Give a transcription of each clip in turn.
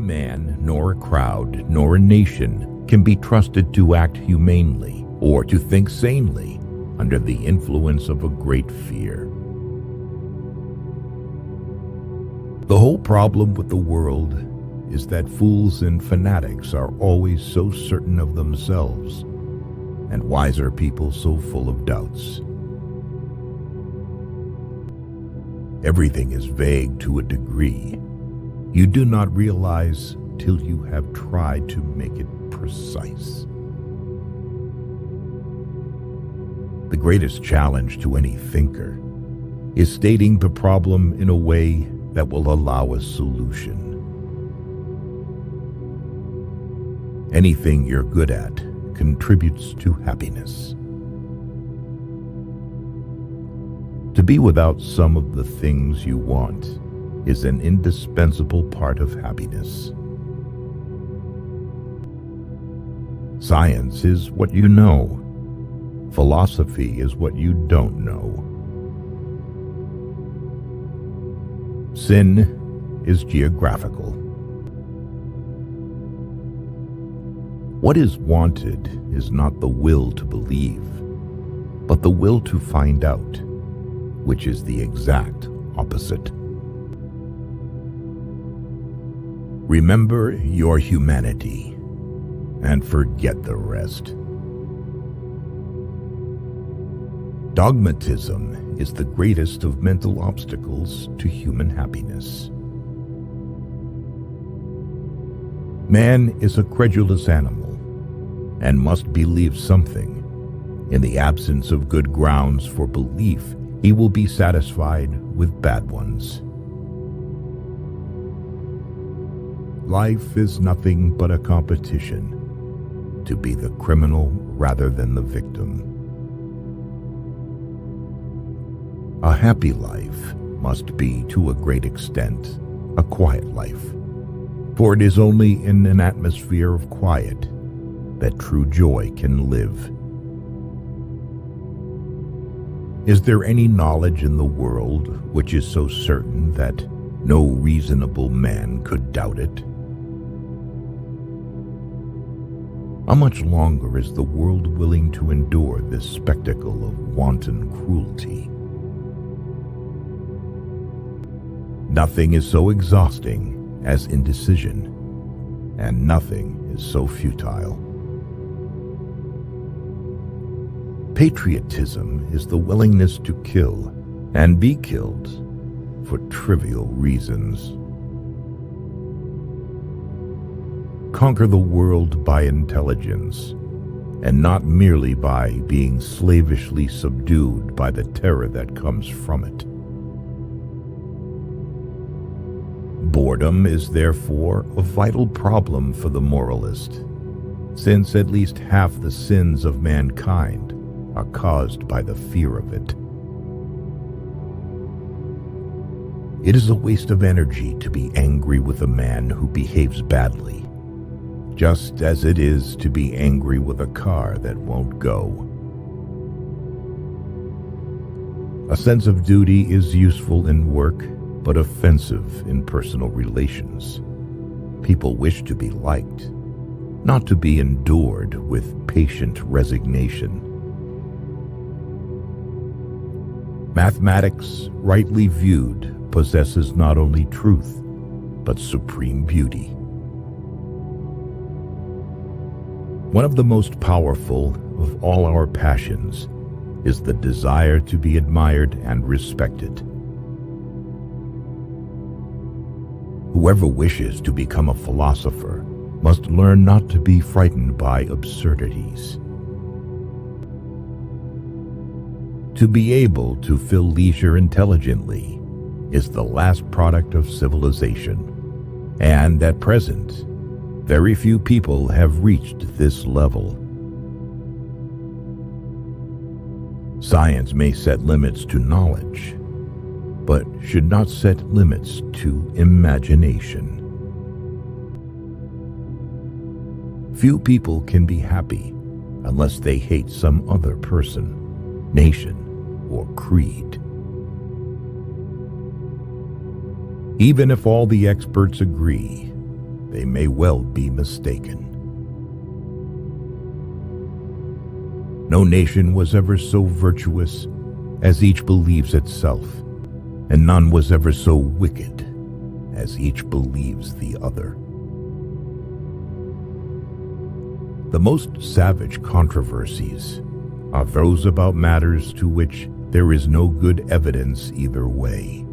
man, nor a crowd, nor a nation can be trusted to act humanely or to think sanely under the influence of a great fear. The whole problem with the world is that fools and fanatics are always so certain of themselves, and wiser people so full of doubts. Everything is vague to a degree. You do not realize till you have tried to make it precise. The greatest challenge to any thinker is stating the problem in a way that will allow a solution. Anything you're good at contributes to happiness. To be without some of the things you want is an indispensable part of happiness. Science is what you know. Philosophy is what you don't know. Sin is geographical. What is wanted is not the will to believe, but the will to find out, which is the exact opposite. Remember your humanity and forget the rest. Dogmatism is the greatest of mental obstacles to human happiness. Man is a credulous animal and must believe something. In the absence of good grounds for belief, he will be satisfied with bad ones. Life is nothing but a competition to be the criminal rather than the victim. A happy life must be, to a great extent, a quiet life, for it is only in an atmosphere of quiet that true joy can live. Is there any knowledge in the world which is so certain that no reasonable man could doubt it? How much longer is the world willing to endure this spectacle of wanton cruelty? Nothing is so exhausting as indecision, and nothing is so futile. Patriotism is the willingness to kill and be killed for trivial reasons. Conquer the world by intelligence, and not merely by being slavishly subdued by the terror that comes from it. Boredom is therefore a vital problem for the moralist, since at least half the sins of mankind are caused by the fear of it. It is a waste of energy to be angry with a man who behaves badly, just as it is to be angry with a car that won't go. A sense of duty is useful in work, but offensive in personal relations. People wish to be liked, not to be endured with patient resignation. Mathematics, rightly viewed, possesses not only truth, but supreme beauty. One of the most powerful of all our passions is the desire to be admired and respected. Whoever wishes to become a philosopher must learn not to be frightened by absurdities. To be able to fill leisure intelligently is the last product of civilization, and at present, very few people have reached this level. Science may set limits to knowledge, but should not set limits to imagination. Few people can be happy unless they hate some other person, nation, or creed. Even if all the experts agree, they may well be mistaken. No nation was ever so virtuous as each believes itself, and none was ever so wicked as each believes the other. The most savage controversies are those about matters to which there is no good evidence either way.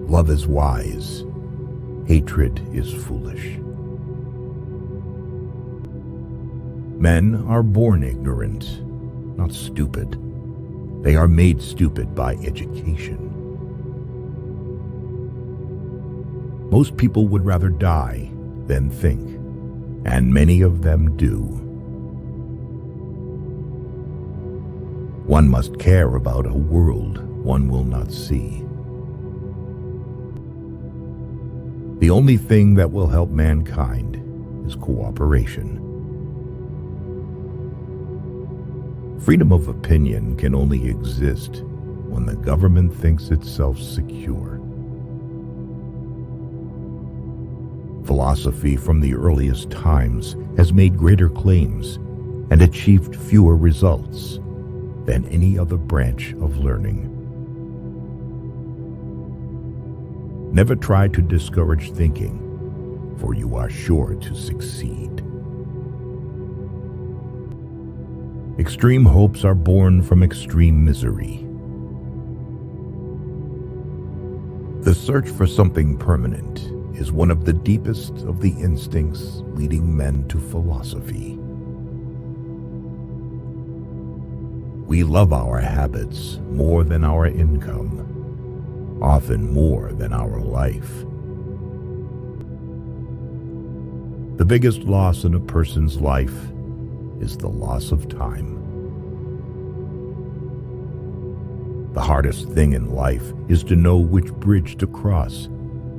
Love is wise, hatred is foolish. Men are born ignorant, not stupid. They are made stupid by education. Most people would rather die than think, and many of them do. One must care about a world one will not see. The only thing that will help mankind is cooperation. Freedom of opinion can only exist when the government thinks itself secure. Philosophy from the earliest times has made greater claims and achieved fewer results than any other branch of learning. Never try to discourage thinking, for you are sure to succeed. Extreme hopes are born from extreme misery. The search for something permanent is one of the deepest of the instincts leading men to philosophy. We love our habits more than our income, often more than our life. The biggest loss in a person's life is the loss of time. The hardest thing in life is to know which bridge to cross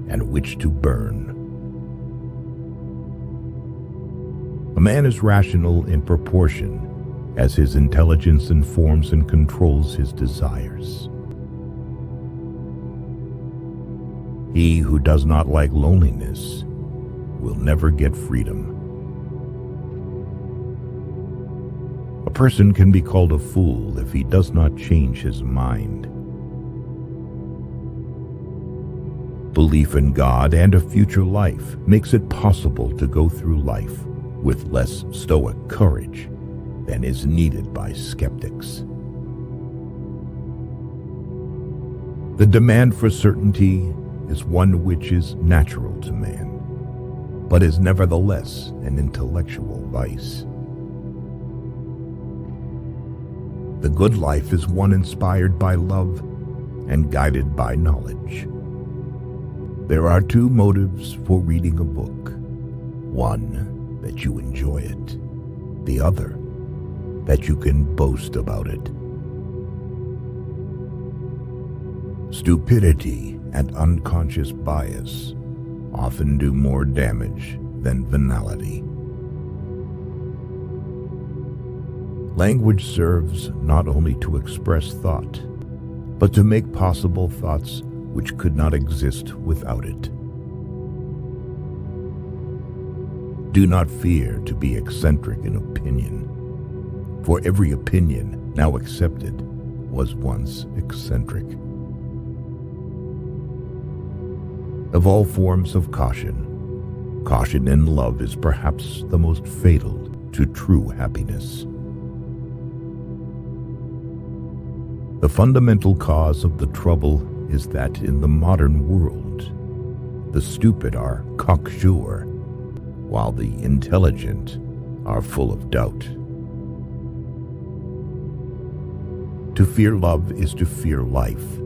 and which to burn. A man is rational in proportion as his intelligence informs and controls his desires. He who does not like loneliness will never get freedom. A person can be called a fool if he does not change his mind. Belief in God and a future life makes it possible to go through life with less stoic courage than is needed by skeptics. The demand for certainty is one which is natural to man, but is nevertheless an intellectual vice. The good life is one inspired by love and guided by knowledge. There are two motives for reading a book. One, that you enjoy it. The other, that you can boast about it. Stupidity and unconscious bias often do more damage than venality. Language serves not only to express thought, but to make possible thoughts which could not exist without it. Do not fear to be eccentric in opinion, for every opinion now accepted was once eccentric. Of all forms of caution, caution in love is perhaps the most fatal to true happiness. The fundamental cause of the trouble is that in the modern world, the stupid are cocksure, while the intelligent are full of doubt. To fear love is to fear life,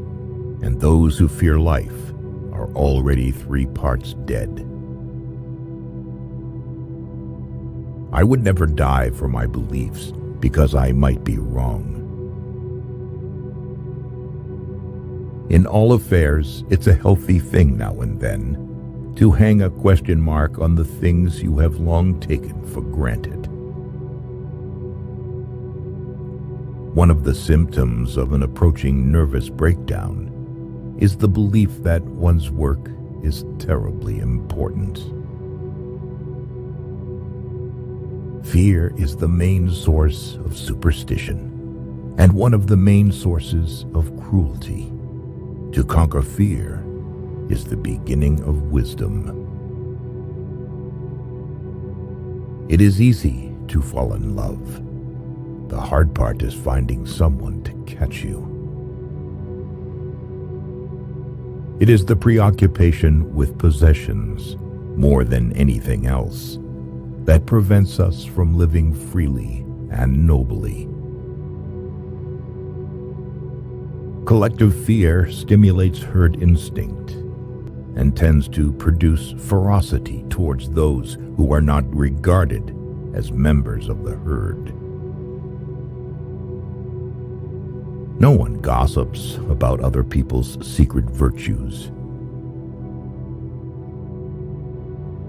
and those who fear life are already 3 parts dead. I would never die for my beliefs because I might be wrong. In all affairs, it's a healthy thing now and then to hang a question mark on the things you have long taken for granted. One of the symptoms of an approaching nervous breakdown is the belief that one's work is terribly important. Fear is the main source of superstition and one of the main sources of cruelty. To conquer fear is the beginning of wisdom. It is easy to fall in love. The hard part is finding someone to catch you. It is the preoccupation with possessions, more than anything else, that prevents us from living freely and nobly. Collective fear stimulates herd instinct and tends to produce ferocity towards those who are not regarded as members of the herd. No one gossips about other people's secret virtues.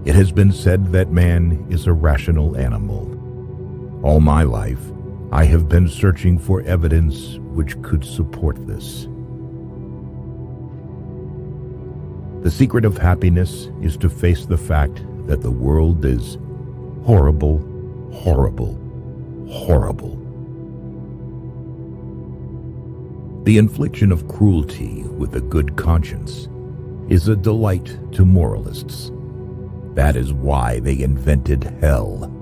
It has been said that man is a rational animal. All my life, I have been searching for evidence which could support this. The secret of happiness is to face the fact that the world is horrible, horrible, horrible. The infliction of cruelty with a good conscience is a delight to moralists. That is why they invented hell.